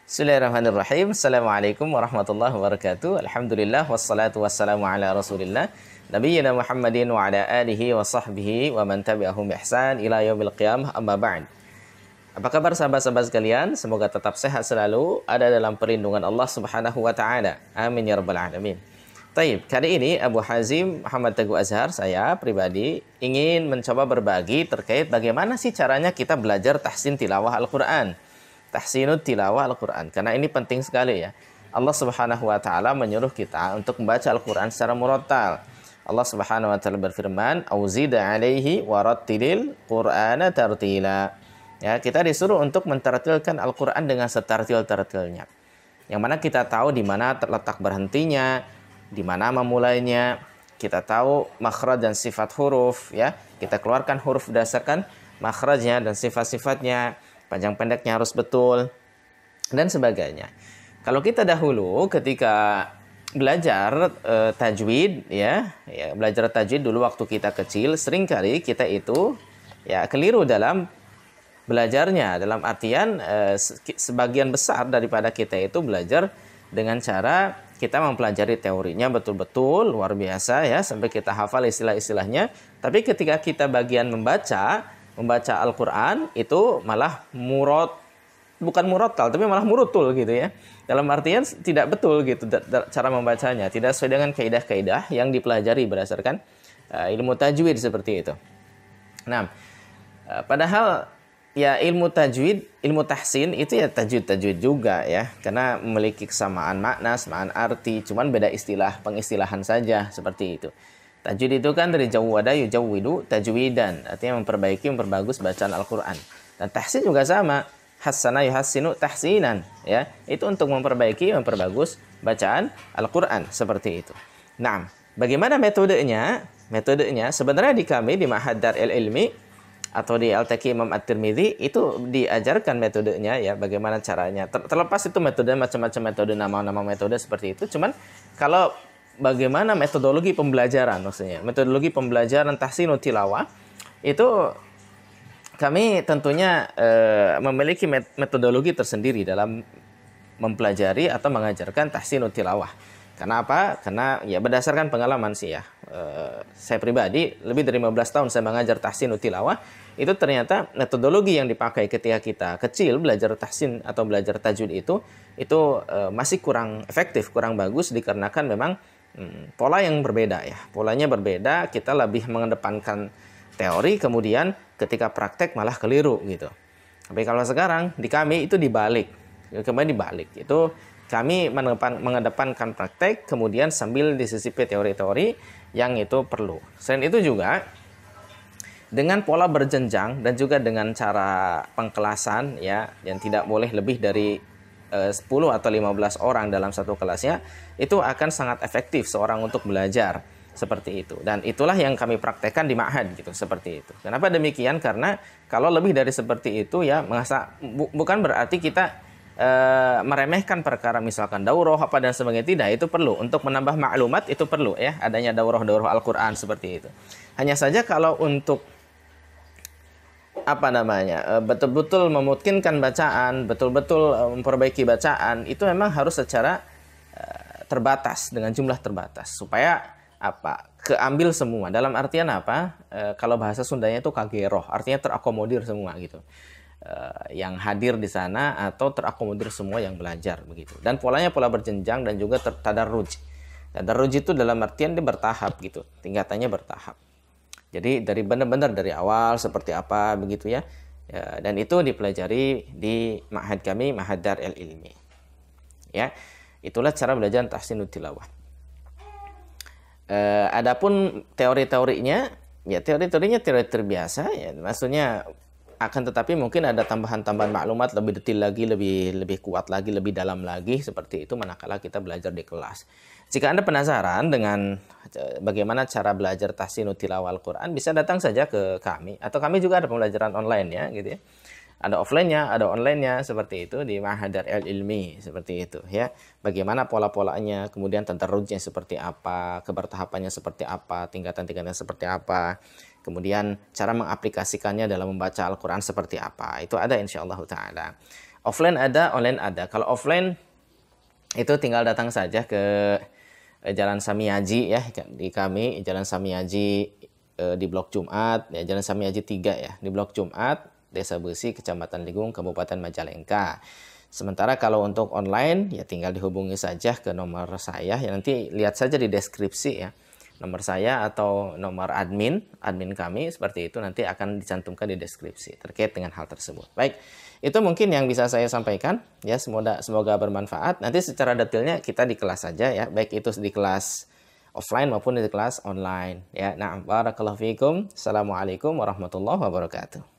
Bismillahirrahmanirrahim. Assalamualaikum warahmatullahi wabarakatuh. Alhamdulillah wassalatu wassalamu ala Rasulillah nabiyyina Muhammadin wa ala alihi wa sahbihi wa man tabi'ahum bi ihsan ila yaumil qiyamah, amma ba'd. Apa kabar sahabat-sahabat sekalian? Semoga tetap sehat selalu, ada dalam perlindungan Allah Subhanahu wa taala. Amin ya rabbal alamin. Taib, kali ini Abu Hazim Muhammad Teguh Azhar, saya pribadi ingin mencoba berbagi terkait bagaimana sih caranya kita belajar tahsin tilawah Al-Qur'an. Tahsinut tilawah Al-Quran. Karena ini penting sekali ya. Allah Subhanahu wa taala menyuruh kita untuk membaca Al-Quran secara murattal. Allah Subhanahu wa taala berfirman, "Auzida 'alaihi warattilil Qur'ana tartila." Ya, kita disuruh untuk mentartilkan Al-Quran dengan setartil-tartilnya. Yang mana kita tahu di mana terletak berhentinya, di mana memulainya. Kita tahu makhraj dan sifat huruf ya. Kita keluarkan huruf berdasarkan makhrajnya dan sifat-sifatnya. Panjang pendeknya harus betul dan sebagainya. Kalau kita dahulu ketika belajar tajwid ya, belajar tajwid dulu waktu kita kecil, seringkali kita itu ya keliru dalam belajarnya, dalam artian sebagian besar daripada kita itu belajar dengan cara kita mempelajari teorinya betul-betul luar biasa ya, sampai kita hafal istilah-istilahnya, tapi ketika kita bagian membaca Al-Quran itu malah bukan murattal tapi malah murutul gitu ya. Dalam artian tidak betul gitu cara membacanya, tidak sesuai dengan kaidah-kaidah yang dipelajari berdasarkan ilmu tajwid seperti itu. Nah, padahal ya ilmu tajwid, ilmu tahsin itu ya tajwid juga ya, karena memiliki kesamaan makna, kesamaan arti, cuman beda istilah, pengistilahan saja seperti itu. Tajwid itu kan dari jawwada yujawwidu tajwidan, artinya memperbagus bacaan Al-Quran. Dan tahsin juga sama, hassana yuhassinu tahsinan, ya. Itu untuk memperbagus bacaan Al-Quran seperti itu. Nah, bagaimana metodenya? Metodenya sebenarnya di kami di Ma'had Darul Ilmi atau di Al-Taqi Imam At-Tirmidzi itu diajarkan metodenya ya, bagaimana caranya. Terlepas itu metode macam-macam metode, nama-nama metode seperti itu. Cuman kalau bagaimana metodologi pembelajaran, maksudnya metodologi pembelajaran tahsinut tilawah itu kami tentunya memiliki metodologi tersendiri dalam mempelajari atau mengajarkan tahsinut tilawah. Karena apa? Karena ya berdasarkan pengalaman sih ya, saya pribadi lebih dari 15 tahun saya mengajar tahsinut tilawah, itu ternyata metodologi yang dipakai ketika kita kecil belajar tahsin atau belajar tajwid itu masih kurang efektif, kurang bagus, dikarenakan memang pola yang berbeda ya. Polanya berbeda, kita lebih mengedepankan teori, kemudian ketika praktek malah keliru gitu. Tapi kalau sekarang di kami itu dibalik. Kemudian dibalik. Itu kami mengedepankan praktek, kemudian sambil disisipi teori-teori yang itu perlu. Selain itu juga dengan pola berjenjang dan juga dengan cara pengkelasan ya, yang tidak boleh lebih dari 10 atau 15 orang dalam satu kelasnya, itu akan sangat efektif seorang untuk belajar seperti itu. Dan itulah yang kami praktekkan di Ma'had gitu, seperti itu. Kenapa demikian? Karena kalau lebih dari seperti itu ya, bukan berarti kita meremehkan perkara misalkan daurah apa dan sebagainya, tidak, itu perlu untuk menambah maklumat, itu perlu ya, adanya daurah Al-Qur'an seperti itu. Hanya saja kalau untuk betul-betul memungkinkan bacaan, betul-betul memperbaiki bacaan, itu memang harus secara terbatas, dengan jumlah terbatas, supaya keambil semua. Dalam artian apa? Kalau bahasa Sundanya itu kageroh, artinya terakomodir semua gitu. Yang hadir di sana atau terakomodir semua yang belajar begitu. Dan polanya pola berjenjang dan juga tadarruj. Tadarruj itu dalam artian dia bertahap gitu, tingkatannya bertahap. Jadi dari benar-benar dari awal seperti apa begitu ya. Dan itu dipelajari di Ma'had kami, Ma'had Darul Ilmi. Ya, itulah cara belajar tahsinut tilawah. Adapun teori-teorinya, ya teori-teorinya teori biasa ya, maksudnya akan tetapi mungkin ada tambahan-tambahan maklumat lebih detail lagi, lebih kuat lagi, lebih dalam lagi seperti itu manakala kita belajar di kelas. Jika Anda penasaran dengan bagaimana cara belajar tahsinut tilawah Al-Quran, bisa datang saja ke kami, atau kami juga ada pembelajaran online ya gitu ya. Ada offline-nya, ada online-nya seperti itu di Ma'had Darul Ilmi seperti itu ya. Bagaimana pola-polanya, kemudian tadarrujnya seperti apa, kebertahapannya seperti apa, tingkatan-tingkatannya seperti apa. Kemudian cara mengaplikasikannya dalam membaca Al-Quran seperti apa, itu ada insyaallah ta'ala. Offline ada, online ada. Kalau offline itu tinggal datang saja ke Jalan Samiyaji ya, di kami Jalan Samiyaji di Blok Jumat, ya Jalan Samiyaji 3 ya, di Blok Jumat, Desa Besi, Kecamatan Ligung, Kabupaten Majalengka. Sementara kalau untuk online ya tinggal dihubungi saja ke nomor saya, ya nanti lihat saja di deskripsi ya. Nomor saya atau nomor admin kami seperti itu nanti akan dicantumkan di deskripsi terkait dengan hal tersebut. Baik, itu mungkin yang bisa saya sampaikan ya, semoga bermanfaat. Nanti secara detailnya kita di kelas saja ya, baik itu di kelas offline maupun di kelas online ya. Nah, barakallahu fiikum. Assalamualaikum warahmatullahi wabarakatuh.